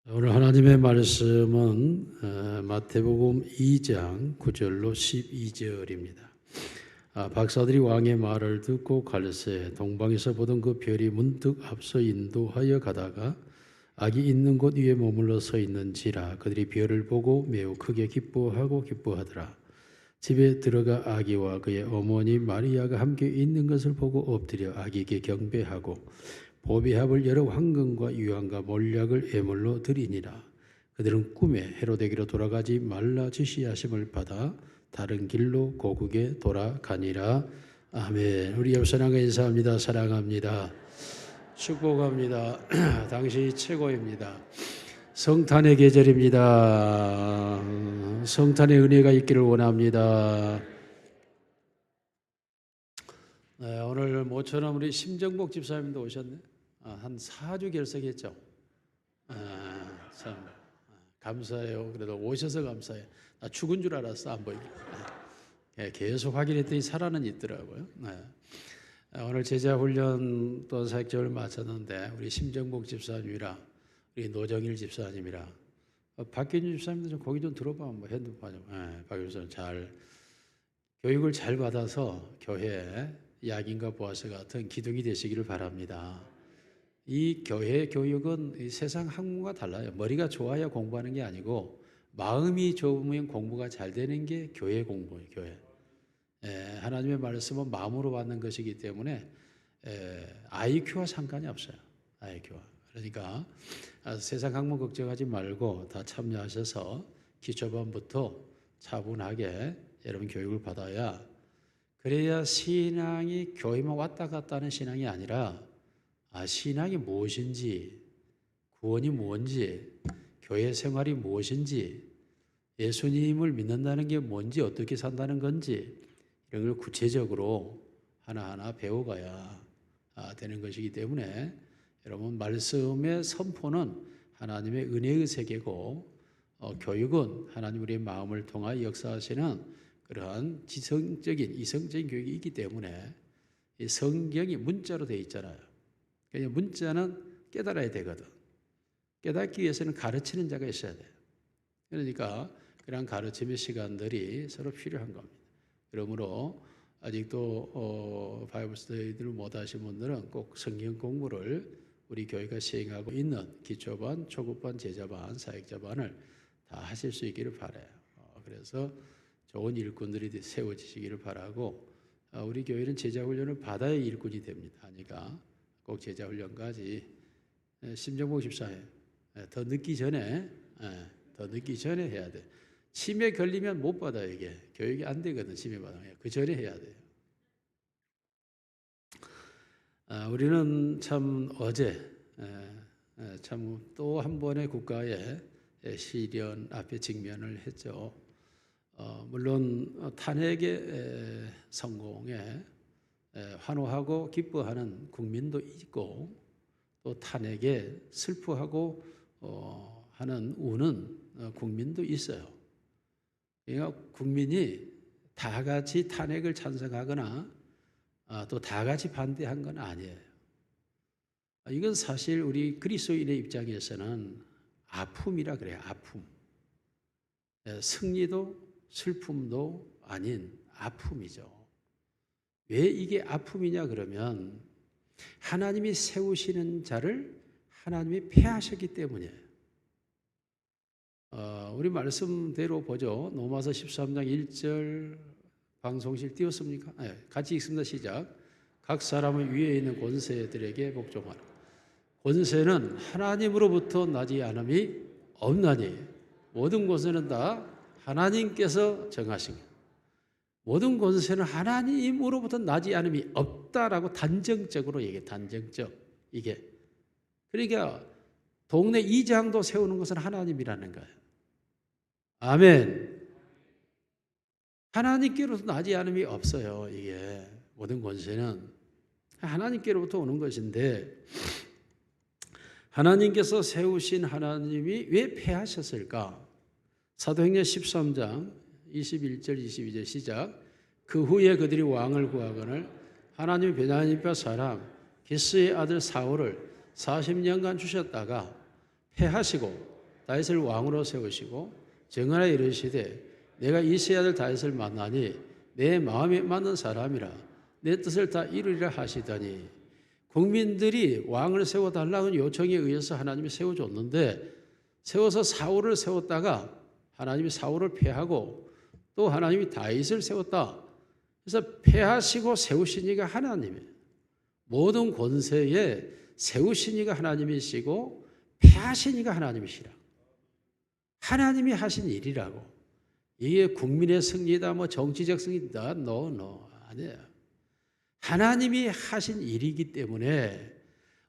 오늘 하나님의 말씀은 마태복음 2장 9절로 12절입니다. 박사들이 왕의 말을 듣고 갈새 동방에서 보던 그 별이 문득 앞서 인도하여 가다가 아기 있는 곳 위에 머물러 서 있는지라 그들이 별을 보고 매우 크게 기뻐하더라. 집에 들어가 아기와 그의 어머니 마리아가 함께 있는 것을 보고 엎드려 아기에게 경배하고 보배합을 여러 황금과 유황과 몰약을 예물로 드리니라. 그들은 꿈에 헤로데기로 돌아가지 말라 지시하심을 받아 다른 길로 고국에 돌아가니라. 아멘. 우리 옆 사람과 인사합니다. 사랑합니다. 축복합니다. 당신이 최고입니다. 성탄의 계절입니다. 성탄의 은혜가 있기를 원합니다. 네, 오늘 모처럼 우리 심정복 집사님도 오셨네. 한 4주 결석했죠. 참 감사해요. 그래도 오셔서 감사해요. 나 죽은 줄 알았어, 안 보이게. 계속 확인했더니 살아는 있더라고요. 오늘 제자훈련 또 사역절을 마쳤는데 우리 심정복 집사님이랑 우리 노정일 집사님이랑 박균주 집사님도 좀 거기 좀 들어봐. 뭐 핸드폰 좀. 박균주 집사님 잘 교육을 잘 받아서 교회에 야긴과 보아스 같은 기둥이 되시기를 바랍니다. 이 교회 교육은 이 세상 학문과 달라요. 머리가 좋아야 공부하는 게 아니고 마음이 좋으면 공부가 잘 되는 게 교회 공부예요. 교회. 하나님의 말씀은 마음으로 받는 것이기 때문에 IQ와 상관이 없어요. IQ와. 그러니까 세상 학문 걱정하지 말고 다 참여하셔서 기초반부터 차분하게 여러분 교육을 받아야, 그래야 신앙이 교회만 왔다 갔다 하는 신앙이 아니라 신앙이 무엇인지, 구원이 뭔지, 교회 생활이 무엇인지, 예수님을 믿는다는 게 뭔지, 어떻게 산다는 건지 이런 걸 구체적으로 하나하나 배워가야 되는 것이기 때문에 여러분 말씀의 선포는 하나님의 은혜의 세계고 교육은 하나님 우리의 마음을 통하여 역사하시는 그러한 지성적인 이성적인 교육이 있기 때문에 이 성경이 문자로 되어 있잖아요. 그러니까 문자는 깨달아야 되거든. 깨닫기 위해서는 가르치는 자가 있어야 돼요. 그러니까 그런 가르침의 시간들이 서로 필요한 겁니다. 그러므로 아직도 바이블 스터디를 못하신 분들은 꼭 성경 공부를 우리 교회가 시행하고 있는 기초반, 초급반, 제자반, 사역자반을 다 하실 수 있기를 바라요. 그래서 좋은 일꾼들이 세워지시기를 바라고, 우리 교회는 제자훈련을 받아야 일꾼이 됩니다. 그러니까 꼭 제자훈련까지 심정복 집사님 더 늦기 전에 해야 돼. 치매 걸리면 못 받아요. 이게 교육이 안 되거든. 치매 받으면 그 전에 해야 돼요. 우리는 참 어제 참 또 한 번의 국가의 시련 앞에 직면을 했죠. 물론 탄핵의 성공에 환호하고 기뻐하는 국민도 있고, 또 탄핵에 슬퍼하고 하는 우는 국민도 있어요. 그러니까 국민이 다 같이 탄핵을 찬성하거나 또 다 같이 반대한 건 아니에요. 이건 사실 우리 그리스도인의 입장에서는 아픔이라 그래요. 아픔. 승리도 슬픔도 아닌 아픔이죠. 왜 이게 아픔이냐 그러면 하나님이 세우시는 자를 하나님이 패하셨기 때문이에요. 우리 말씀대로 보죠. 로마서 13장 1절 방송실 띄웠습니까? 같이 읽습니다. 시작. 각 사람은 위에 있는 권세들에게 복종하라. 권세는 하나님으로부터 나지 않음이 없나니 모든 권세는 다 하나님께서 정하신 것. 모든 권세는 하나님으로부터 나지 않음이 없다라고 단정적으로 얘기해. 단정적. 이게. 그러니까 동네 이장도 세우는 것은 하나님이라는 거예요. 아멘. 하나님께로부터 나지 않음이 없어요. 이게 모든 권세는 하나님께로부터 오는 것인데, 하나님께서 세우신 하나님이 왜 패하셨을까? 사도행전 13장 21절 22절 시작. 그 후에 그들이 왕을 구하거늘 하나님이 베냐민 뼈 사람 기스의 아들 사울을 40년간 주셨다가 패하시고 다윗을 왕으로 세우시고 정하여 이르시되 내가 이새의 아들 다윗을 만나니 내 마음에 맞는 사람이라 내 뜻을 다 이루리라 하시더니 국민들이 왕을 세워달라는 요청에 의해서 하나님이 세워줬는데 세워서 사울을 세웠다가 하나님이 사울을 패하고 또 하나님이 다윗을 세웠다. 그래서 패하시고 세우신 이가 하나님이에요. 모든 권세에 세우신 이가 하나님이시고 패하신 이가 하나님이시라. 하나님이 하신 일이라고. 이게 국민의 승리다, 뭐 정치적 승리다, 아니에요. 하나님이 하신 일이기 때문에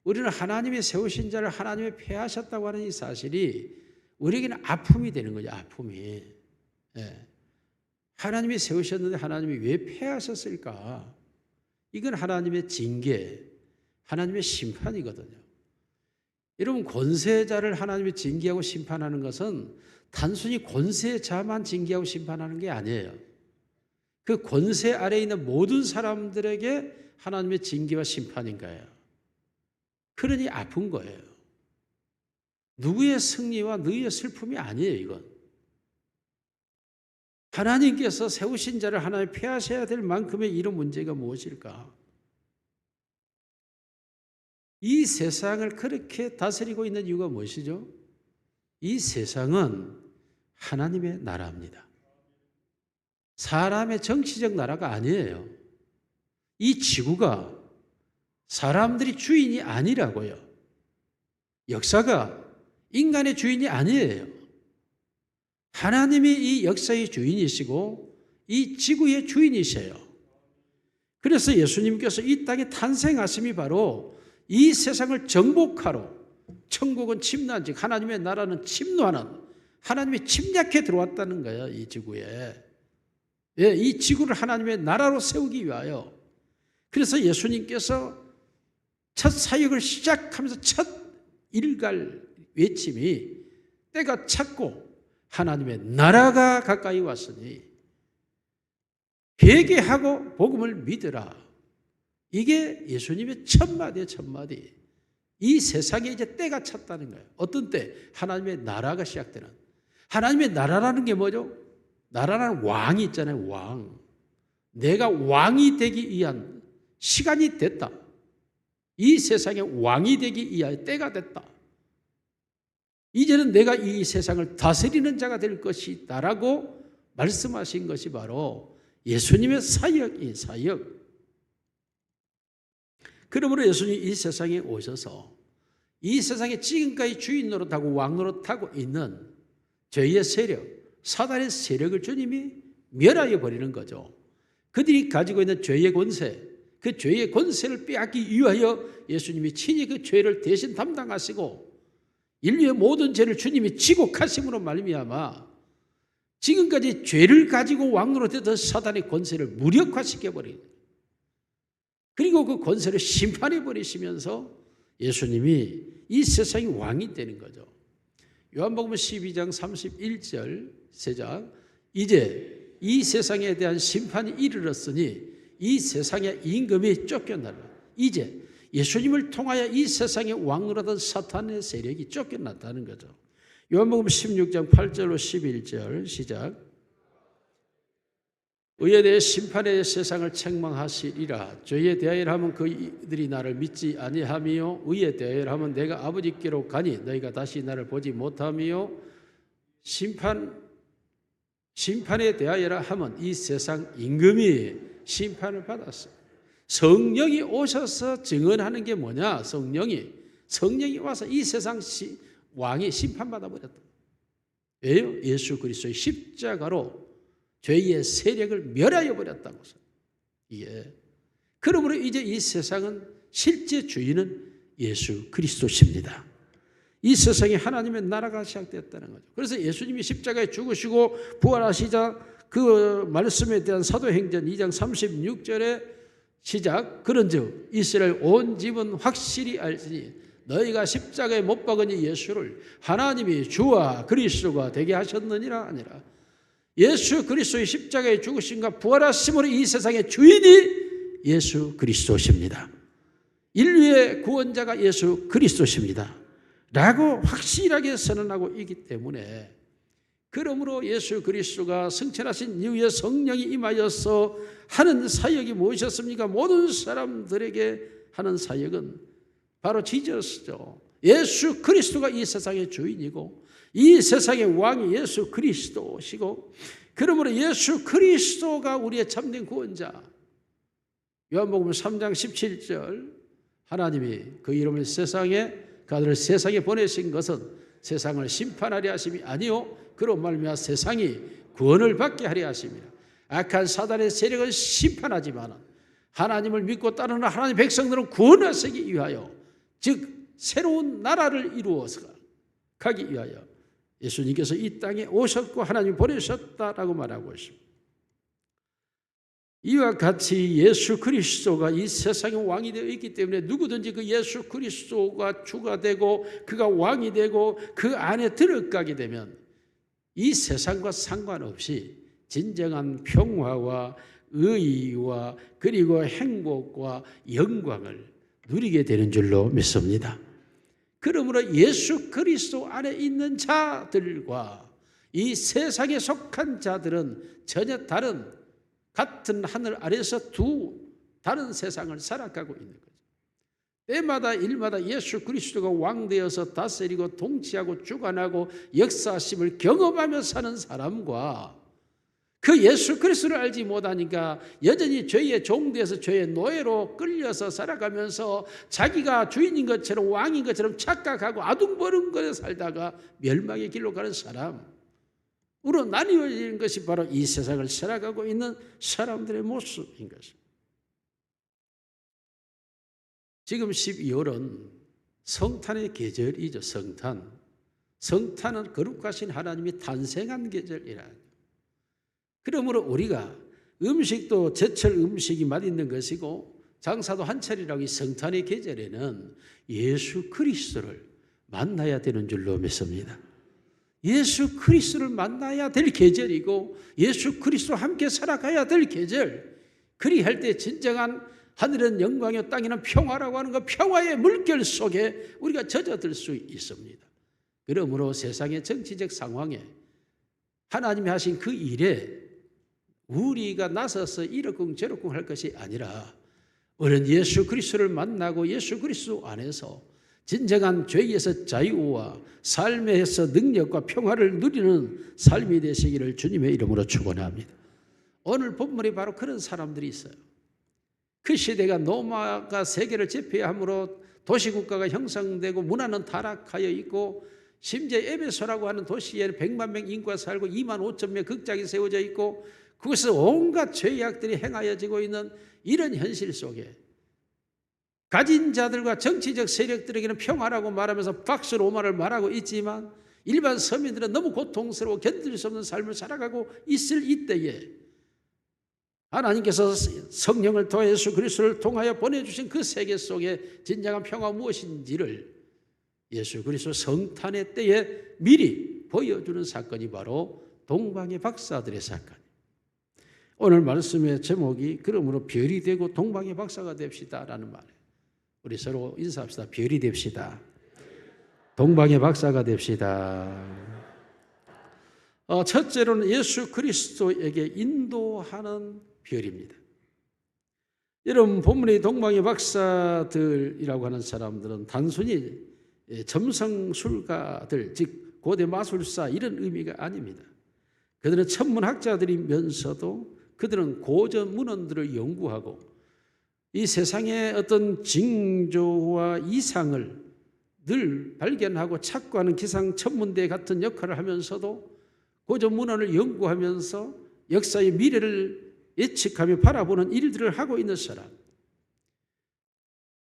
우리는 하나님이 세우신 자를 하나님이 패하셨다고 하는 이 사실이 우리에게는 아픔이 되는 거죠. 아픔이. 예. 하나님이 세우셨는데 하나님이 왜 패하셨을까? 이건 하나님의 징계, 하나님의 심판이거든요. 여러분, 권세자를 하나님이 징계하고 심판하는 것은 단순히 권세자만 징계하고 심판하는 게 아니에요. 그 권세 아래에 있는 모든 사람들에게 하나님의 징계와 심판인 거예요. 그러니 아픈 거예요. 누구의 승리와 누구의 슬픔이 아니에요, 이건. 하나님께서 세우신 자를 하나님 패하셔야 될 만큼의 이런 문제가 무엇일까? 이 세상을 그렇게 다스리고 있는 이유가 무엇이죠? 이 세상은 하나님의 나라입니다. 사람의 정치적 나라가 아니에요. 이 지구가 사람들이 주인이 아니라고요. 역사가 인간의 주인이 아니에요. 하나님이 이 역사의 주인이시고 이 지구의 주인이세요. 그래서 예수님께서 이 땅에 탄생하심이 바로 이 세상을 정복하러, 천국은 침노한 즉 하나님의 나라는 침노하는, 하나님이 침략해 들어왔다는 거예요. 이 지구에. 예, 이 지구를 하나님의 나라로 세우기 위하여. 그래서 예수님께서 첫 사역을 시작하면서 첫 일갈 외침이 때가 찼고 하나님의 나라가 가까이 왔으니 회개하고 복음을 믿으라. 이게 예수님의 첫마디예요, 첫마디. 이 세상에 이제 때가 찼다는 거예요. 어떤 때? 하나님의 나라가 시작되는. 하나님의 나라라는 게 뭐죠? 나라라는 왕이 있잖아요, 왕. 내가 왕이 되기 위한 시간이 됐다. 이 세상에 왕이 되기 위하여 때가 됐다. 이제는 내가 이 세상을 다스리는 자가 될 것이다라고 말씀하신 것이 바로 예수님의 사역이 사역. 그러므로 예수님이 이 세상에 오셔서 이 세상에 지금까지 주인 노릇하고 왕 노릇하고 있는 죄의 세력, 사단의 세력을 주님이 멸하여 버리는 거죠. 그들이 가지고 있는 죄의 권세, 그 죄의 권세를 빼앗기 위하여 예수님이 친히 그 죄를 대신 담당하시고 인류의 모든 죄를 주님이 지고 가심으로 말미암아 지금까지 죄를 가지고 왕노릇했던 사단의 권세를 무력화시켜버린, 그리고 그 권세를 심판해버리시면서 예수님이 이 세상의 왕이 되는 거죠. 요한복음 12장 31절 세작, 이제 이 세상에 대한 심판이 이르렀으니 이 세상의 임금이 쫓겨나라. 이제 예수님을 통하여 이 세상의 왕노릇하던 사탄의 세력이 쫓겨났다는 거죠. 요한복음 16장 8절로 11절 시작. 의에 대해 심판의 세상을 책망하시리라. 죄에 대하여 하면 그들이 나를 믿지 아니하며 의에 대하여 하면 내가 아버지께로 가니 너희가 다시 나를 보지 못하며 심판에 대하여라 하면 이 세상 임금이 심판을 받았어요. 성령이 오셔서 증언하는 게 뭐냐? 성령이 와서 이 세상 왕이 심판받아 버렸다. 왜요? 예수 그리스도의 십자가로 죄의 세력을 멸하여 버렸다고. 예. 그러므로 이제 이 세상은 실제 주인은 예수 그리스도십니다. 이 세상에 하나님의 나라가 시작됐다는 거죠. 그래서 예수님이 십자가에 죽으시고 부활하시자 그 말씀에 대한 사도행전 2장 36절에 시작. 그런즉 이스라엘 온 집은 확실히 알지니 너희가 십자가에 못 박은 이 예수를 하나님이 주와 그리스도가 되게 하셨느니라 아니라. 예수 그리스도의 십자가에 죽으심과 부활하심으로 이 세상의 주인이 예수 그리스도십니다. 인류의 구원자가 예수 그리스도십니다. 라고 확실하게 선언하고 있기 때문에, 그러므로 예수 그리스도가 승천하신 이후에 성령이 임하여서 하는 사역이 무엇이었습니까? 모든 사람들에게 하는 사역은 바로 지저스죠. 예수 그리스도가 이 세상의 주인이고 이 세상의 왕이 예수 그리스도시고, 그러므로 예수 그리스도가 우리의 참된 구원자. 요한복음 3장 17절, 하나님이 그 이름을 세상에, 그 아들을 세상에 보내신 것은 세상을 심판하려 하심이 아니요 그로 말미암아 세상이 구원을 받게 하려 하심이라. 악한 사단의 세력을 심판하지만 하나님을 믿고 따르는 하나님의 백성들은 구원하시기 위하여, 즉 새로운 나라를 이루어서 가기 위하여 예수님께서 이 땅에 오셨고 하나님이 보내셨다라고 말하고 있습니다. 이와 같이 예수 그리스도가 이 세상의 왕이 되어 있기 때문에 누구든지 그 예수 그리스도가 주가 되고 그가 왕이 되고 그 안에 들어가게 되면 이 세상과 상관없이 진정한 평화와 의의와 그리고 행복과 영광을 누리게 되는 줄로 믿습니다. 그러므로 예수 그리스도 안에 있는 자들과 이 세상에 속한 자들은 전혀 다른, 같은 하늘 아래서 두 다른 세상을 살아가고 있는 거죠. 때마다 일마다 예수 그리스도가 왕되어서 다스리고 통치하고 주관하고 역사하심을 경험하며 사는 사람과 그 예수 그리스도를 알지 못하니까 여전히 죄의 종되어서 죄의 노예로 끌려서 살아가면서 자기가 주인인 것처럼 왕인 것처럼 착각하고 아둥버둥거려 살다가 멸망의 길로 가는 사람으로 나뉘어지는 것이 바로 이 세상을 살아가고 있는 사람들의 모습인 것입니다. 지금 12월은 성탄의 계절이죠. 성탄은 거룩하신 하나님이 탄생한 계절이라. 그러므로 우리가 음식도 제철 음식이 맛있는 것이고 장사도 한철이라고 이 성탄의 계절에는 예수 그리스도를 만나야 되는 줄로 믿습니다. 예수 그리스도를 만나야 될 계절이고 예수 그리스도와 함께 살아가야 될 계절. 그리할 때 진정한 하늘은 영광이요 땅에는 평화라고 하는 그 평화의 물결 속에 우리가 젖어들 수 있습니다. 그러므로 세상의 정치적 상황에 하나님이 하신 그 일에 우리가 나서서 이러쿵 저러쿵 할 것이 아니라 우리는 예수 그리스도를 만나고 예수 그리스도 안에서 진정한 죄에서 자유와 삶에서 능력과 평화를 누리는 삶이 되시기를 주님의 이름으로 축원합니다. 오늘 본문이 바로 그런 사람들이 있어요. 그 시대가 로마가 세계를 제패함으로 도시국가가 형성되고 문화는 타락하여 있고 심지어 에베소라고 하는 도시에는 100만 명 인구가 살고 2만 5천 명 극장이 세워져 있고 그것은 온갖 죄악들이 행하여지고 있는 이런 현실 속에 가진 자들과 정치적 세력들에게는 평화라고 말하면서 박수 로마를 말하고 있지만 일반 서민들은 너무 고통스러워 견딜 수 없는 삶을 살아가고 있을 이때에 하나님께서 성령을 통해 예수 그리스도를 통하여 보내주신 그 세계 속에 진정한 평화가 무엇인지를 예수 그리스도 성탄의 때에 미리 보여주는 사건이 바로 동방의 박사들의 사건. 오늘 말씀의 제목이 그러므로 별이 되고 동방의 박사가 됩시다라는 말이에요. 우리 서로 인사합시다. 별이 됩시다. 동방의 박사가 됩시다. 첫째로는 예수 그리스도에게 인도하는 별입니다. 여러분 본문의 동방의 박사들이라고 하는 사람들은 단순히 점성술가들, 즉 고대 마술사 이런 의미가 아닙니다. 그들은 천문학자들이면서도 그들은 고전 문헌들을 연구하고 이 세상의 어떤 징조와 이상을 늘 발견하고 착구하는 기상천문대 같은 역할을 하면서도 고전 문헌을 연구하면서 역사의 미래를 예측하며 바라보는 일들을 하고 있는 사람.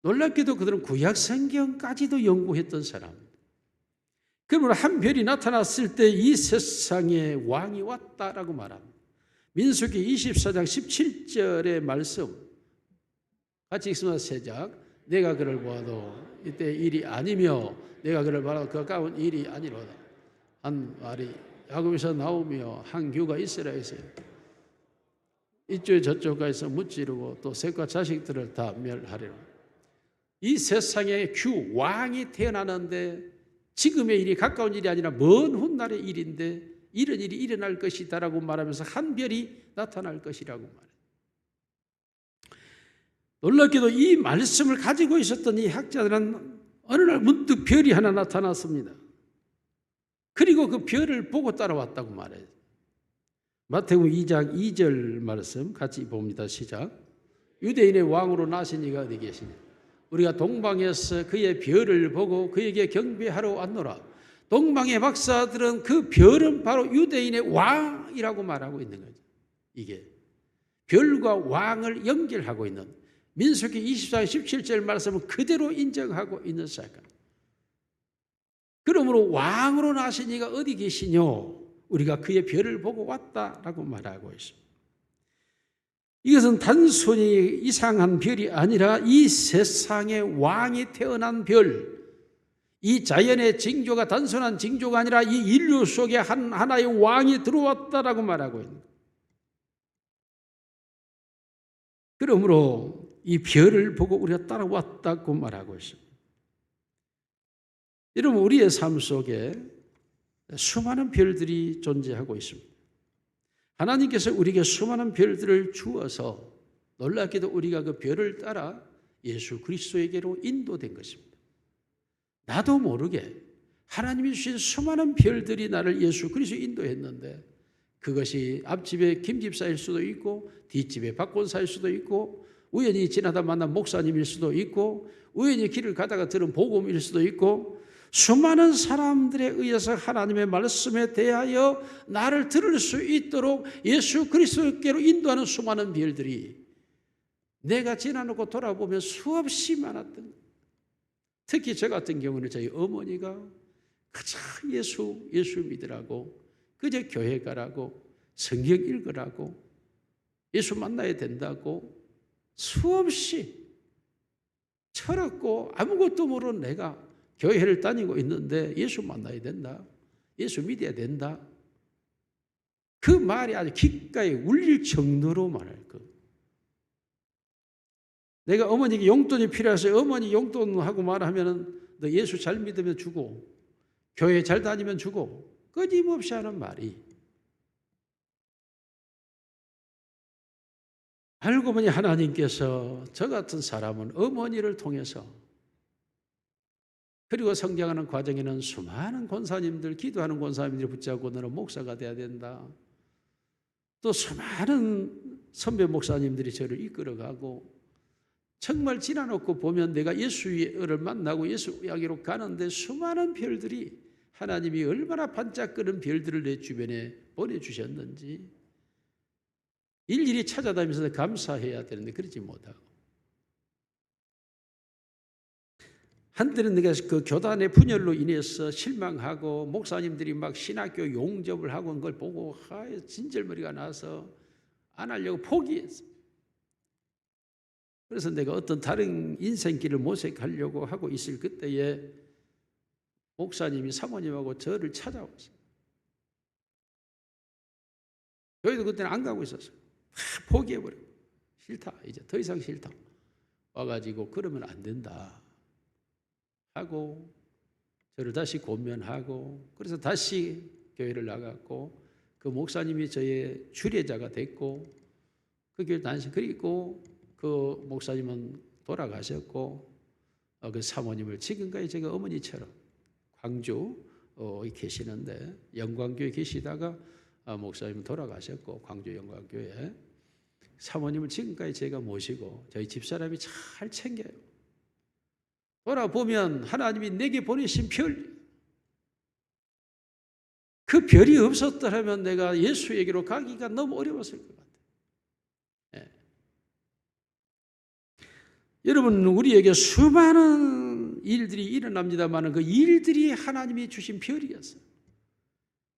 놀랍게도 그들은 구약 성경까지도 연구했던 사람. 그러므로 한 별이 나타났을 때 이 세상에 왕이 왔다라고 말합니다. 민수기 24장 17절의 말씀 같이 읽습니다. 시작. 내가 그를 보아도 이때 일이 아니며 내가 그를 바라도 그 가까운 일이 아니로다. 한 말이 야곱에서 나오며 한 규가 이스라엘에서 이쪽 저쪽에서 무찌르고 또 셋과 자식들을 다 멸하리라. 이 세상에 규 왕이 태어나는데 지금의 일이 가까운 일이 아니라 먼 훗날의 일인데 이런 일이 일어날 것이다라고 말하면서 한 별이 나타날 것이라고 말해요. 놀랍게도 이 말씀을 가지고 있었던 이 학자들은 어느 날 문득 별이 하나 나타났습니다. 그리고 그 별을 보고 따라왔다고 말해요. 마태복음 2장 2절 말씀 같이 봅니다. 시작. 유대인의 왕으로 나신 이가 어디 계시냐? 우리가 동방에서 그의 별을 보고 그에게 경배하러 왔노라. 동방의 박사들은 그 별은 바로 유대인의 왕이라고 말하고 있는 거죠. 이게 별과 왕을 연결하고 있는 민수기 24장 17절 말씀은 그대로 인정하고 있는 사건. 그러므로 왕으로 나신 이가 어디 계시뇨? 우리가 그의 별을 보고 왔다라고 말하고 있습니다. 이것은 단순히 이상한 별이 아니라 이 세상의 왕이 태어난 별, 이 자연의 징조가 단순한 징조가 아니라 이 인류 속에 하나의 왕이 들어왔다라고 말하고 있는 거예요. 그러므로 이 별을 보고 우리가 따라왔다고 말하고 있습니다. 여러분, 우리의 삶 속에 수많은 별들이 존재하고 있습니다. 하나님께서 우리에게 수많은 별들을 주어서 놀랍게도 우리가 그 별을 따라 예수 그리스도에게로 인도된 것입니다. 나도 모르게 하나님이 주신 수많은 별들이 나를 예수 그리스도에 인도했는데 그것이 앞집에 김집사일 수도 있고 뒷집에 박권사일 수도 있고 우연히 지나다 만난 목사님일 수도 있고 우연히 길을 가다가 들은 복음일 수도 있고 수많은 사람들에 의해서 하나님의 말씀에 대하여 나를 들을 수 있도록 예수 그리스도께로 인도하는 수많은 별들이 내가 지나놓고 돌아보면 수없이 많았던 거예요. 특히 저 같은 경우는 저희 어머니가 그저 예수 믿으라고 그저 교회 가라고 성경 읽으라고 예수 만나야 된다고 수없이 철없고 아무것도 모르는 내가 교회를 다니고 있는데 예수 만나야 된다. 예수 믿어야 된다. 그 말이 아주 귓가에 울릴 정도로 말할 것. 내가 어머니에게 용돈이 필요해서 어머니 용돈하고 말하면 너 예수 잘 믿으면 주고 교회 잘 다니면 주고 끊임없이 하는 말이 알고 보니 하나님께서 저 같은 사람은 어머니를 통해서 그리고 성장하는 과정에는 수많은 권사님들, 기도하는 권사님들이 붙잡고 너는 목사가 돼야 된다. 또 수많은 선배 목사님들이 저를 이끌어가고 정말 지나놓고 보면 내가 예수를 만나고 예수 이야기로 가는데 수많은 별들이 하나님이 얼마나 반짝거리는 별들을 내 주변에 보내주셨는지 일일이 찾아다니면서 감사해야 되는데 그러지 못하고 한때는 내가 그 교단의 분열로 인해서 실망하고 목사님들이 막 신학교 용접을 하고 그걸 보고 진절머리가 나서 안 하려고 포기했어. 그래서 내가 어떤 다른 인생길을 모색하려고 하고 있을 그때에 목사님이 사모님하고 저를 찾아왔어요. 교회도 그때는 안 가고 있었어요. 다 포기해버려요. 싫다. 이제 더 이상 싫다. 와가지고 그러면 안 된다 하고 저를 다시 권면하고 그래서 다시 교회를 나갔고 그 목사님이 저의 주례자가 됐고 그 교회 다니시 그리고 그 목사님은 돌아가셨고 그 사모님을 지금까지 제가 어머니처럼 광주 계시는데 영광교회 계시다가 목사님은 돌아가셨고 광주 영광교회 사모님을 지금까지 제가 모시고 저희 집사람이 잘 챙겨요. 돌아보면 하나님이 내게 보내신 별, 그 별이 없었더라면 내가 예수에게로 가기가 너무 어려웠을 것 같아요. 네. 여러분, 우리에게 수많은 일들이 일어납니다만 그 일들이 하나님이 주신 별이었어요.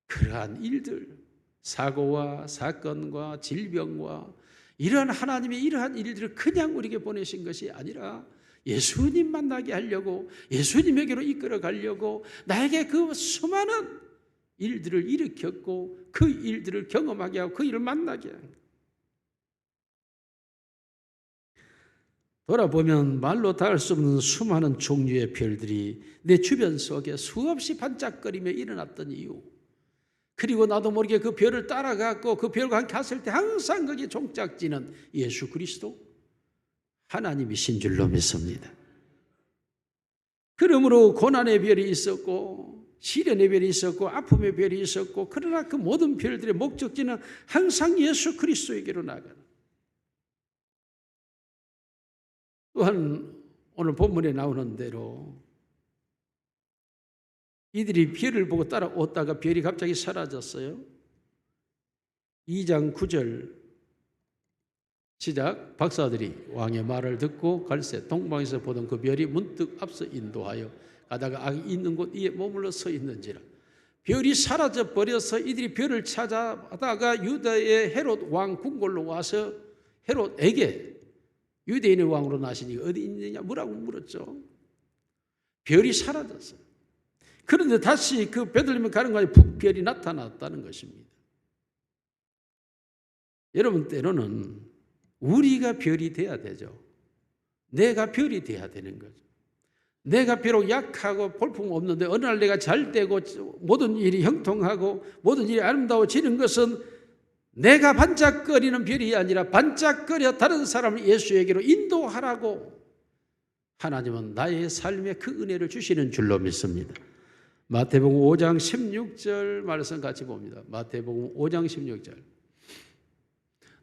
그러한 일들, 사고와 사건과 질병과 이러한 하나님의 이러한 일들을 그냥 우리에게 보내신 것이 아니라 예수님 만나게 하려고 예수님에게로 이끌어 가려고 나에게 그 수많은 일들을 일으켰고 그 일들을 경험하게 하고 그 일을 만나게 합니다. 돌아보면 말로 다 할 수 없는 수많은 종류의 별들이 내 주변 속에 수없이 반짝거리며 일어났던 이유, 그리고 나도 모르게 그 별을 따라갔고 그 별과 함께 갔을 때 항상 거기에 종착지는 예수 그리스도 하나님이신 줄로 믿습니다. 그러므로 고난의 별이 있었고 시련의 별이 있었고 아픔의 별이 있었고, 그러나 그 모든 별들의 목적지는 항상 예수 그리스도에게로 나가는. 또한 오늘 본문에 나오는 대로 이들이 별을 보고 따라오다가 별이 갑자기 사라졌어요. 2장 9절 시작. 박사들이 왕의 말을 듣고 갈새 동방에서 보던 그 별이 문득 앞서 인도하여 가다가 악이 있는 곳 위에 머물러 서 있는지라. 별이 사라져 버려서 이들이 별을 찾아다가 유다의 헤롯 왕 궁궐로 와서 헤롯에게 유대인의 왕으로 나시니 어디 있느냐 뭐라고 물었죠. 별이 사라졌어요. 그런데 다시 그 베들레헴에 가는 거에 별이 나타났다는 것입니다. 여러분, 때로는 우리가 별이 돼야 되죠. 내가 별이 돼야 되는 거죠. 내가 비록 약하고 볼품 없는데 어느 날 내가 잘 되고 모든 일이 형통하고 모든 일이 아름다워지는 것은 내가 반짝거리는 별이 아니라 반짝거려 다른 사람을 예수에게로 인도하라고 하나님은 나의 삶에 그 은혜를 주시는 줄로 믿습니다. 마태복음 5장 16절 말씀 같이 봅니다. 마태복음 5장 16절.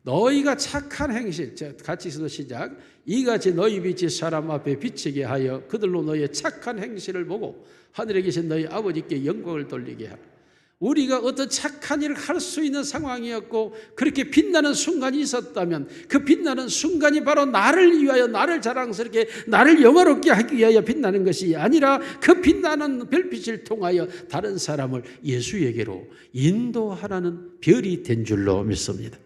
너희가 착한 행실, 같이 있어도 시작. 이같이 너희 빛이 사람 앞에 비치게 하여 그들로 너희의 착한 행실을 보고 하늘에 계신 너희 아버지께 영광을 돌리게 하라. 우리가 어떤 착한 일을 할 수 있는 상황이었고 그렇게 빛나는 순간이 있었다면 그 빛나는 순간이 바로 나를 위하여, 나를 자랑스럽게, 나를 영화롭게 하기 위하여 빛나는 것이 아니라 그 빛나는 별빛을 통하여 다른 사람을 예수에게로 인도하라는 별이 된 줄로 믿습니다.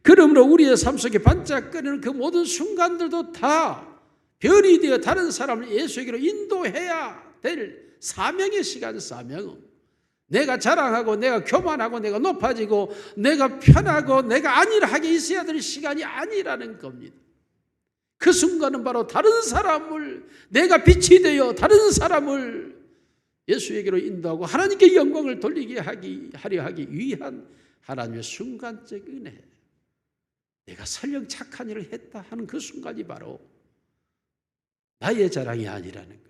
그러므로 우리의 삶 속에 반짝거리는 그 모든 순간들도 다 별이 되어 다른 사람을 예수에게로 인도해야 될 사명의 시간, 사명은 내가 자랑하고 내가 교만하고 내가 높아지고 내가 편하고 내가 안일하게 있어야 될 시간이 아니라는 겁니다. 그 순간은 바로 다른 사람을, 내가 빛이 되어 다른 사람을 예수에게로 인도하고 하나님께 영광을 돌리게 하려 하기 위한 하나님의 순간적 은혜, 내가 설령 착한 일을 했다 하는 그 순간이 바로 나의 자랑이 아니라는 거예요.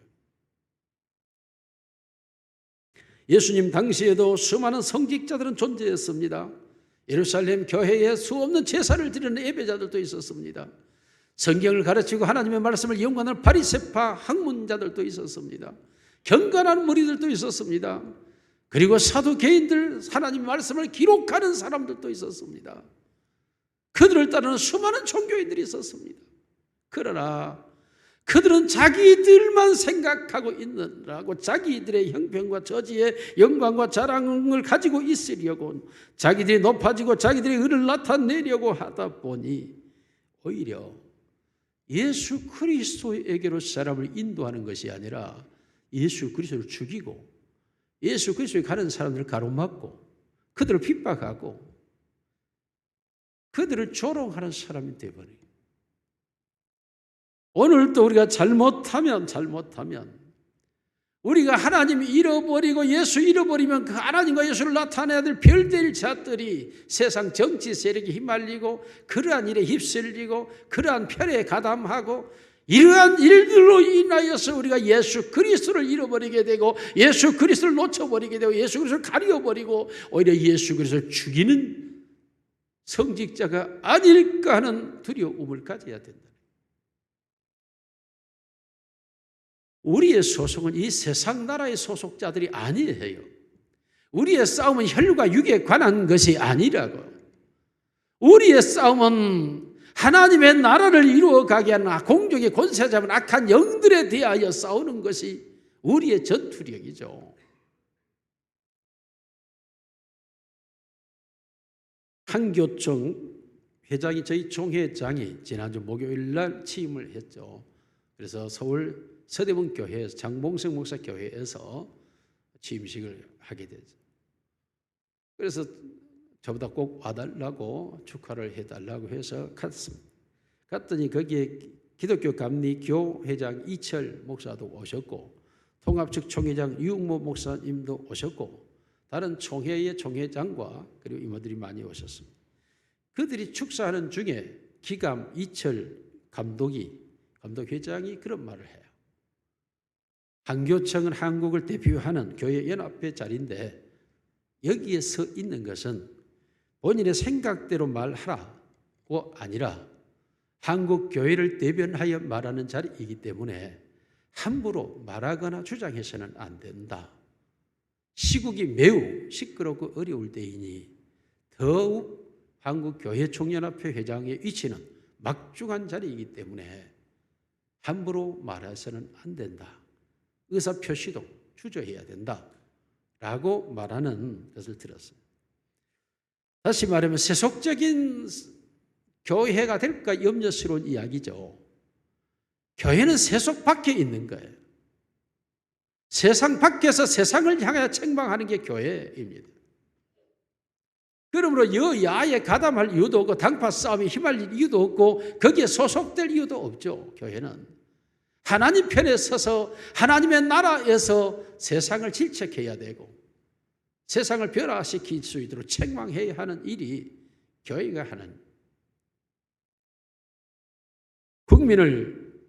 예수님 당시에도 수많은 성직자들은 존재했습니다. 예루살렘 교회에 수없는 제사를 드리는 예배자들도 있었습니다. 성경을 가르치고 하나님의 말씀을 연구하는 바리새파 학문자들도 있었습니다. 경건한 무리들도 있었습니다. 그리고 사두개인들, 하나님의 말씀을 기록하는 사람들도 있었습니다. 그들을 따르는 수많은 종교인들이 있었습니다. 그러나 그들은 자기들만 생각하고 있느라고 자기들의 형편과 저지의 영광과 자랑을 가지고 있으려고, 자기들이 높아지고 자기들의 의를 나타내려고 하다 보니 오히려 예수 그리스도에게로 사람을 인도하는 것이 아니라 예수 그리스도를 죽이고 예수 그리스도에 가는 사람들을 가로막고 그들을 핍박하고 그들을 조롱하는 사람이 되어버려요. 오늘도 우리가 잘못하면 우리가 하나님 잃어버리고 예수 잃어버리면 그 하나님과 예수를 나타내야 될 별될 자들이 세상 정치 세력에 휘말리고 그러한 일에 휩쓸리고 그러한 편에 가담하고 이러한 일들로 인하여서 우리가 예수 그리스도를 잃어버리게 되고 예수 그리스도를 놓쳐버리게 되고 예수 그리스도를 가려버리고 오히려 예수 그리스도를 죽이는 성직자가 아닐까 하는 두려움을 가져야 된다. 우리의 소속은 이 세상 나라의 소속자들이 아니에요. 우리의 싸움은 혈과 육에 관한 것이 아니라고. 우리의 싸움은 하나님의 나라를 이루어가게 하는 공중의 권세 잡은 악한 영들에 대하여 싸우는 것이 우리의 전투력이죠. 한교총 회장이, 저희 총회장이 지난주 목요일 날 취임을 했죠. 그래서 서울 서대문 교회에서, 장봉석 목사 교회에서 취임식을 하게 되죠. 그래서 저보다 꼭 와달라고 축하를 해달라고 해서 갔습니다. 갔더니 거기에 기독교 감리교 회장 이철 목사도 오셨고 통합 측 총회장 유흥모 목사님도 오셨고 다른 총회의 총회장과 그리고 이모들이 많이 오셨습니다. 그들이 축사하는 중에 기감 이철 감독회장이 그런 말을 해요. 한교청은 한국을 대표하는 교회 연합회 자리인데 여기에 서 있는 것은 본인의 생각대로 말하라고 아니라 한국 교회를 대변하여 말하는 자리이기 때문에 함부로 말하거나 주장해서는 안 된다. 시국이 매우 시끄럽고 어려울 때이니 더욱 한국교회총연합회 회장의 위치는 막중한 자리이기 때문에 함부로 말해서는 안 된다. 의사표시도 주저해야 된다. 라고 말하는 것을 들었어요. 다시 말하면 세속적인 교회가 될까 염려스러운 이야기죠. 교회는 세속 밖에 있는 거예요. 세상 밖에서 세상을 향해 책망하는 게 교회입니다. 그러므로 여야에 가담할 이유도 없고 당파 싸움에 휘말릴 이유도 없고 거기에 소속될 이유도 없죠. 교회는 하나님 편에 서서 하나님의 나라에서 세상을 질책해야 되고 세상을 변화시킬 수 있도록 책망해야 하는 일이 교회가 하는, 국민을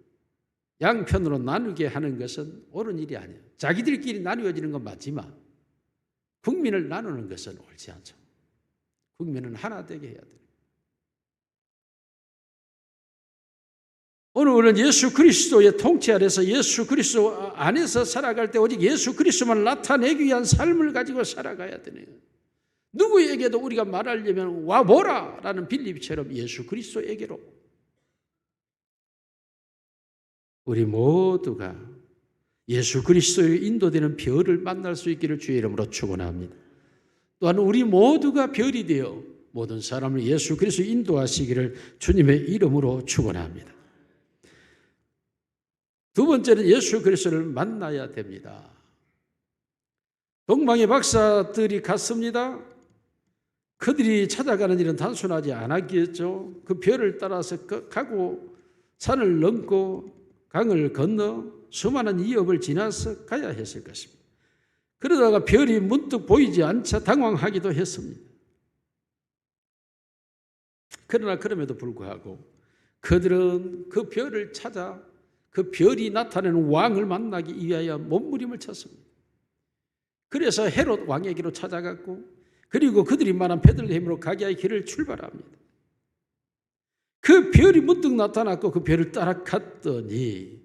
양편으로 나누게 하는 것은 옳은 일이 아니에요. 자기들끼리 나누어지는 건 맞지만 국민을 나누는 것은 옳지 않죠. 국민은 하나 되게 해야 돼요. 오늘 우리는 예수 그리스도의 통치 아래서 예수 그리스도 안에서 살아갈 때 오직 예수 그리스도만 나타내기 위한 삶을 가지고 살아가야 되네요. 누구에게도 우리가 말하려면 와보라 라는 빌립처럼 예수 그리스도에게로 우리 모두가 예수 그리스도의 인도되는 별을 만날 수 있기를 주의 이름으로 축원합니다. 또한 우리 모두가 별이 되어 모든 사람을 예수 그리스도 인도하시기를 주님의 이름으로 축원합니다. 두 번째는 예수 그리스도를 만나야 됩니다. 동방의 박사들이 갔습니다. 그들이 찾아가는 일은 단순하지 않았겠죠. 그 별을 따라서 가고 산을 넘고 강을 건너 수많은 이업을 지나서 가야 했을 것입니다. 그러다가 별이 문득 보이지 않자 당황하기도 했습니다. 그러나 그럼에도 불구하고 그들은 그 별을 찾아 그 별이 나타내는 왕을 만나기 위하여 몸부림을 쳤습니다. 그래서 헤롯 왕에게로 찾아갔고 그리고 그들이 말한 베들레헴으로 가기의 길을 출발합니다. 그 별이 문득 나타났고 그 별을 따라갔더니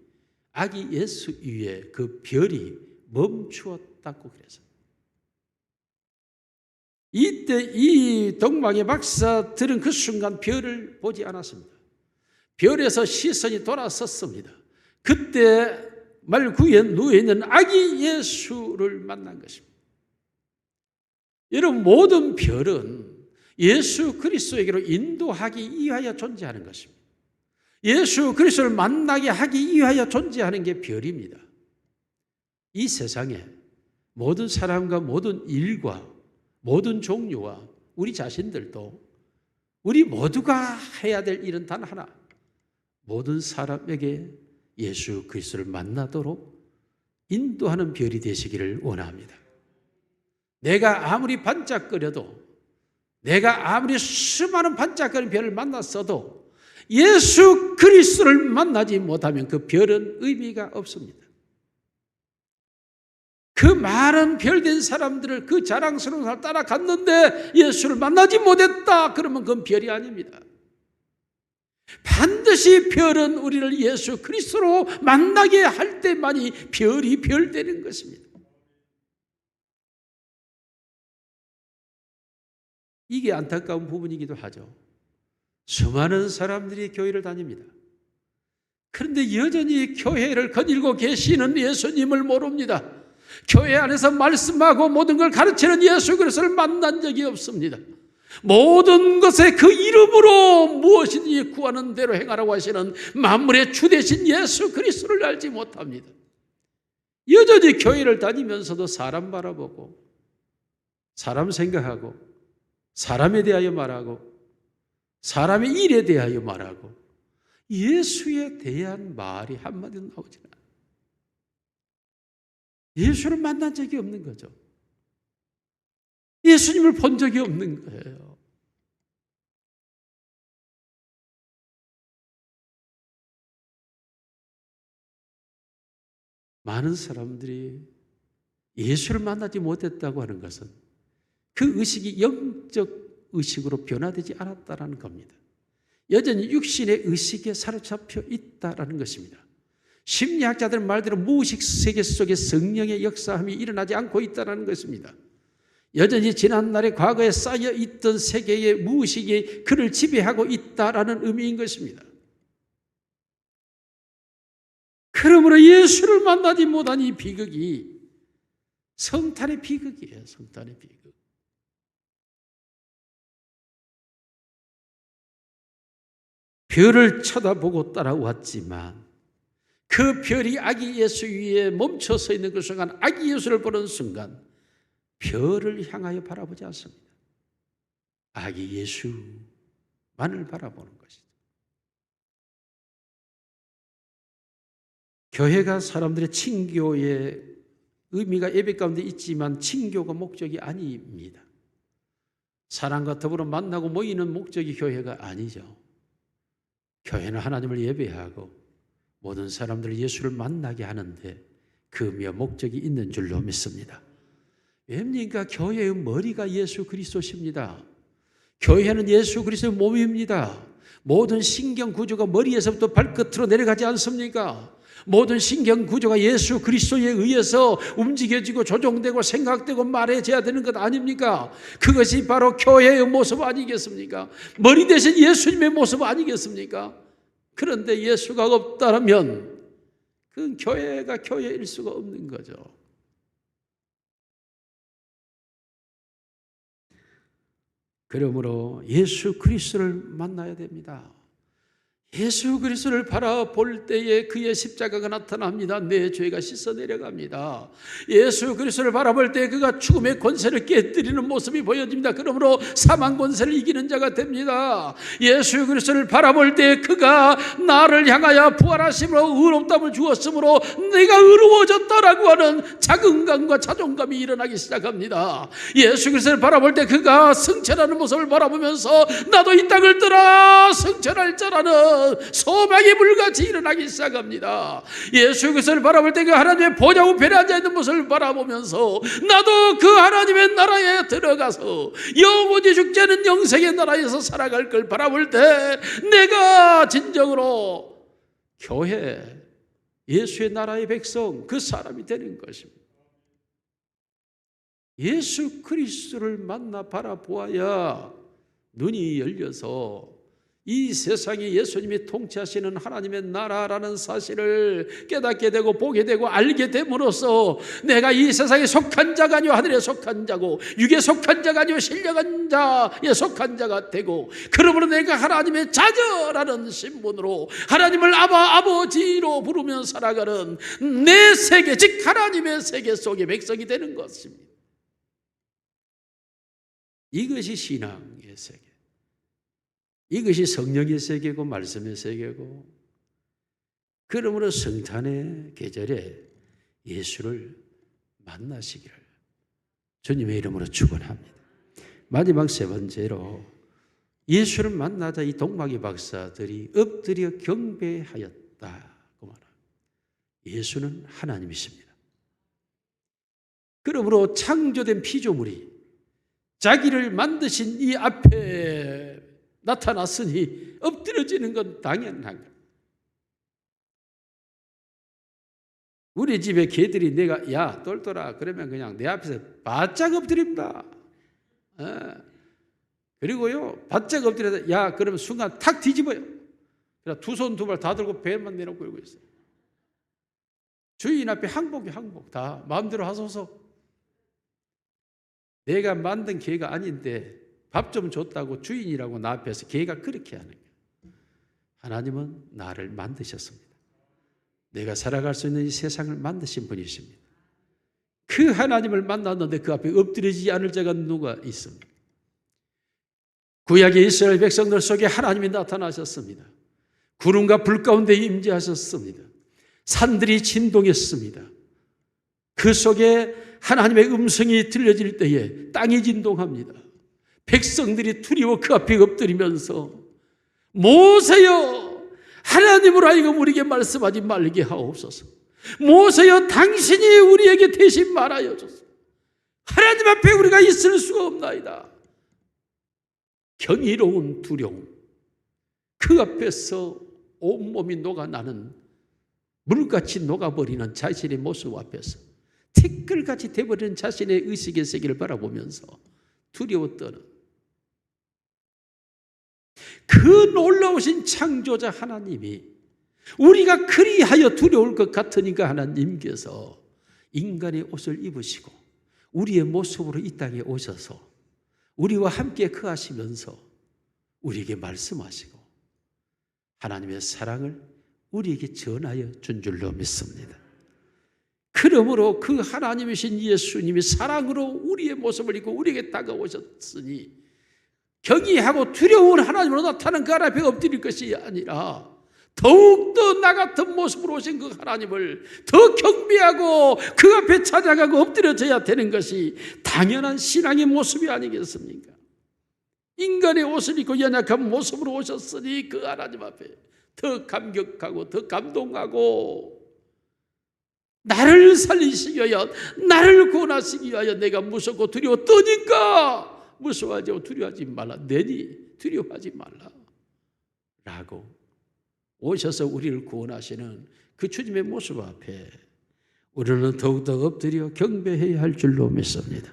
아기 예수 위에 그 별이 멈추었다고 그랬어요. 이때 이 동방의 박사들은 그 순간 별을 보지 않았습니다. 별에서 시선이 돌아섰습니다. 그때 말구에 누워있는 아기 예수를 만난 것입니다. 여러분, 모든 별은 예수 그리스도에게로 인도하기 위하여 존재하는 것입니다. 예수 그리스도를 만나게 하기 위하여 존재하는 게 별입니다. 이 세상에 모든 사람과 모든 일과 모든 종류와 우리 자신들도 우리 모두가 해야 될 일은 단 하나, 모든 사람에게 예수 그리스도를 만나도록 인도하는 별이 되시기를 원합니다. 내가 아무리 반짝거려도, 내가 아무리 수많은 반짝거리는 별을 만났어도 예수 그리스도를 만나지 못하면 그 별은 의미가 없습니다. 그 많은 별된 사람들을 그 자랑스러운 사람 따라갔는데 예수를 만나지 못했다 그러면 그건 별이 아닙니다. 반드시 별은 우리를 예수 그리스도로 만나게 할 때만이 별이 별되는 것입니다. 이게 안타까운 부분이기도 하죠. 수많은 사람들이 교회를 다닙니다. 그런데 여전히 교회를 거닐고 계시는 예수님을 모릅니다. 교회 안에서 말씀하고 모든 걸 가르치는 예수 그리스도를 만난 적이 없습니다. 모든 것에 그 이름으로 무엇이든지 구하는 대로 행하라고 하시는 만물의 주 되신 예수 그리스도를 알지 못합니다. 여전히 교회를 다니면서도 사람 바라보고 사람 생각하고 사람에 대하여 말하고 사람의 일에 대하여 말하고 예수에 대한 말이 한마디도 나오지 않아요. 예수를 만난 적이 없는 거죠. 예수님을 본 적이 없는 거예요. 많은 사람들이 예수를 만나지 못했다고 하는 것은 그 의식이 영적 의식으로 변화되지 않았다는 겁니다. 여전히 육신의 의식에 사로잡혀 있다는 것입니다. 심리학자들 말대로 무의식 세계 속에 성령의 역사함이 일어나지 않고 있다는 것입니다. 여전히 지난날의 과거에 쌓여있던 세계의 무의식이 그를 지배하고 있다는 의미인 것입니다. 그러므로 예수를 만나지 못한 이 비극이 성탄의 비극이에요. 성탄의 비극. 별을 쳐다보고 따라왔지만 그 별이 아기 예수 위에 멈춰 서 있는 그 순간, 아기 예수를 보는 순간 별을 향하여 바라보지 않습니다. 아기 예수만을 바라보는 것이죠. 교회가 사람들의 친교의 의미가 예배 가운데 있지만 친교가 목적이 아닙니다. 사랑과 더불어 만나고 모이는 목적이 교회가 아니죠. 교회는 하나님을 예배하고 모든 사람들을 예수를 만나게 하는데 그 의미와 목적이 있는 줄로 믿습니다. 왜입니까? 교회의 머리가 예수 그리스도십니다. 교회는 예수 그리스도의 몸입니다. 모든 신경 구조가 머리에서부터 발끝으로 내려가지 않습니까? 모든 신경 구조가 예수 그리스도에 의해서 움직여지고 조종되고 생각되고 말해져야 되는 것 아닙니까? 그것이 바로 교회의 모습 아니겠습니까? 머리 대신 예수님의 모습 아니겠습니까? 그런데 예수가 없다면 그 교회가 교회일 수가 없는 거죠. 그러므로 예수 그리스도를 만나야 됩니다. 예수 그리스도를 바라볼 때에 그의 십자가가 나타납니다. 내 죄가 씻어 내려갑니다. 예수 그리스도를 바라볼 때 그가 죽음의 권세를 깨뜨리는 모습이 보여집니다. 그러므로 사망 권세를 이기는 자가 됩니다. 예수 그리스도를 바라볼 때 그가 나를 향하여 부활하심으로 의롭다함을 주었으므로 내가 의로워졌다라고 하는 자긍감과 자존감이 일어나기 시작합니다. 예수 그리스도를 바라볼 때 그가 승천하는 모습을 바라보면서 나도 이 땅을 떠나 승천할 자라는 소망의 불같이 일어나기 시작합니다. 예수 그리스도를 바라볼 때 그 하나님의 보좌 우편에 앉아있는 모습을 바라보면서 나도 그 하나님의 나라에 들어가서 영원히 죽지 않은 영생의 나라에서 살아갈 걸 바라볼 때 내가 진정으로 교회, 예수의 나라의 백성, 그 사람이 되는 것입니다. 예수 그리스도를 만나 바라보아야 눈이 열려서 이 세상에 예수님이 통치하시는 하나님의 나라라는 사실을 깨닫게 되고 보게 되고 알게 됨으로써 내가 이 세상에 속한 자가 아니요 하늘에 속한 자고 육에 속한 자가 아니요 신령한 자에 속한 자가 되고, 그러므로 내가 하나님의 자녀라는 신분으로 하나님을 아버지로 부르며 살아가는 내 세계, 즉 하나님의 세계 속의 백성이 되는 것입니다. 이것이 신앙의 세계, 이것이 성령의 세계고 말씀의 세계고, 그러므로 성탄의 계절에 예수를 만나시기를 주님의 이름으로 축원합니다. 마지막 세 번째로 예수를 만나자 이 동막이 박사들이 엎드려 경배하였다고 말합니다. 예수는 하나님이십니다. 그러므로 창조된 피조물이 자기를 만드신 이 앞에 나타났으니 엎드려지는 건 당연한 거예요. 우리 집에 개들이 내가 야 똘똘아 그러면 그냥 내 앞에서 바짝 엎드립니다. 그리고요 바짝 엎드려서 야 그러면 순간 탁 뒤집어요. 그래서 두 손 두 발 다 들고 배만 내놓고 이러고 있어요. 주인 앞에 항복 다 마음대로 하소서. 내가 만든 개가 아닌데 밥 좀 줬다고 주인이라고 나 앞에서 개가 그렇게 하는 거예요. 하나님은 나를 만드셨습니다. 내가 살아갈 수 있는 이 세상을 만드신 분이십니다. 그 하나님을 만났는데 그 앞에 엎드리지 않을 자가 누가 있습니까? 구약의 이스라엘 백성들 속에 하나님이 나타나셨습니다. 구름과 불 가운데 임재하셨습니다. 산들이 진동했습니다. 그 속에 하나님의 음성이 들려질 때에 땅이 진동합니다. 백성들이 두려워 그 앞에 엎드리면서 모세여, 하나님으로 하여금 우리에게 말씀하지 말게 하옵소서. 모세여, 당신이 우리에게 대신 말하여 주소서. 하나님 앞에 우리가 있을 수가 없나이다. 경이로운 두려움, 그 앞에서 온몸이 녹아나는, 물같이 녹아버리는 자신의 모습 앞에서 티끌같이 돼버리는 자신의 의식의 세계를 바라보면서 두려워 떠는 그 놀라우신 창조자 하나님이 우리가 그리하여 두려울 것 같으니까 하나님께서 인간의 옷을 입으시고 우리의 모습으로 이 땅에 오셔서 우리와 함께 거하시면서 우리에게 말씀하시고 하나님의 사랑을 우리에게 전하여 준 줄로 믿습니다. 그러므로 그 하나님이신 예수님이 사랑으로 우리의 모습을 입고 우리에게 다가오셨으니 경외하고 두려운 하나님으로 나타난 그 하나님 앞에 엎드릴 것이 아니라 더욱더 나 같은 모습으로 오신 그 하나님을 더 경배하고 그 앞에 찾아가고 엎드려져야 되는 것이 당연한 신앙의 모습이 아니겠습니까? 인간의 옷을 입고 연약한 모습으로 오셨으니 그 하나님 앞에 더 감격하고 더 감동하고 나를 살리시기 위하여, 나를 구원하시기 위하여 내가 무섭고 두려워 떠니까 무서워하지 두려워하지 말라, 내니 두려워하지 말라 라고 오셔서 우리를 구원하시는 그 주님의 모습 앞에 우리는 더욱더 엎드려 경배해야 할 줄로 믿습니다.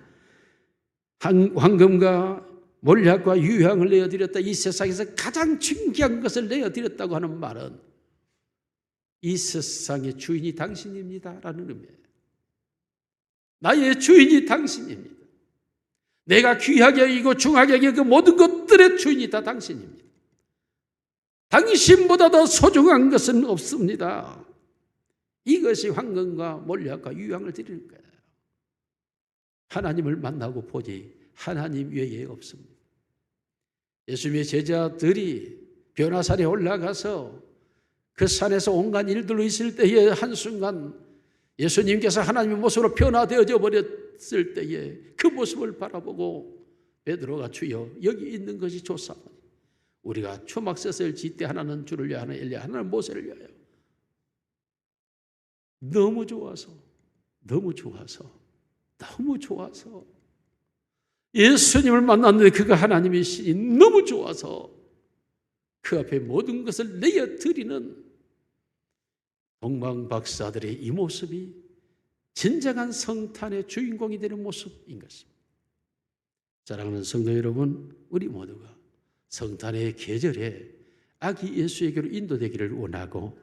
황금과 몰약과 유향을 내어드렸다. 이 세상에서 가장 중요한 것을 내어드렸다고 하는 말은 이 세상의 주인이 당신입니다 라는 의미예요. 나의 주인이 당신입니다. 내가 귀하게 여기고 중하게 여기고 그 모든 것들의 주인이 다 당신입니다. 당신보다 더 소중한 것은 없습니다. 이것이 황금과 몰약과 유향을 드리는 거예요. 하나님을 만나고 보니 하나님 외에 없습니다. 예수님의 제자들이 변화산에 올라가서 그 산에서 온갖 일들로 있을 때에 한순간 예수님께서 하나님의 모습으로 변화되어져 버렸을 때에 그 모습을 바라보고 베드로가 주여 여기 있는 것이 좋사오니 우리가 초막셋을 짓되 하나는 주를 위하여 하나는 엘리야 하나는 모세를 위하여 너무 좋아서 예수님을 만났는데 그가 하나님이시니 너무 좋아서 그 앞에 모든 것을 내어드리는 동방박사들의 이 모습이 진정한 성탄의 주인공이 되는 모습인 것입니다. 사랑하는 성도 여러분, 우리 모두가 성탄의 계절에 아기 예수에게로 인도되기를 원하고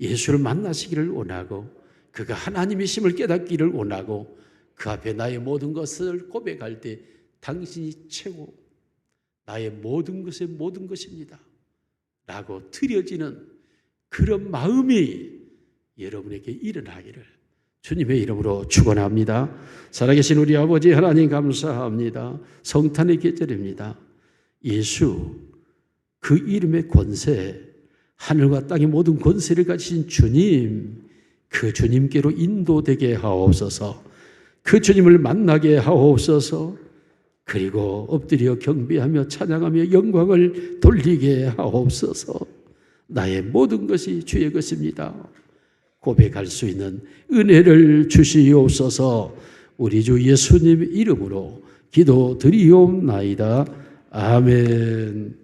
예수를 만나시기를 원하고 그가 하나님이심을 깨닫기를 원하고 그 앞에 나의 모든 것을 고백할 때 당신이 최고, 나의 모든 것의 모든 것입니다 라고 드려지는 그런 마음이 여러분에게 일어나기를 주님의 이름으로 축원합니다. 살아계신 우리 아버지 하나님 감사합니다. 성탄의 계절입니다. 예수, 그 이름의 권세, 하늘과 땅의 모든 권세를 가지신 주님, 그 주님께로 인도되게 하옵소서. 그 주님을 만나게 하옵소서. 그리고 엎드려 경배하며 찬양하며 영광을 돌리게 하옵소서. 나의 모든 것이 주의 것입니다 고백할 수 있는 은혜를 주시옵소서. 우리 주 예수님 이름으로 기도드리옵나이다. 아멘.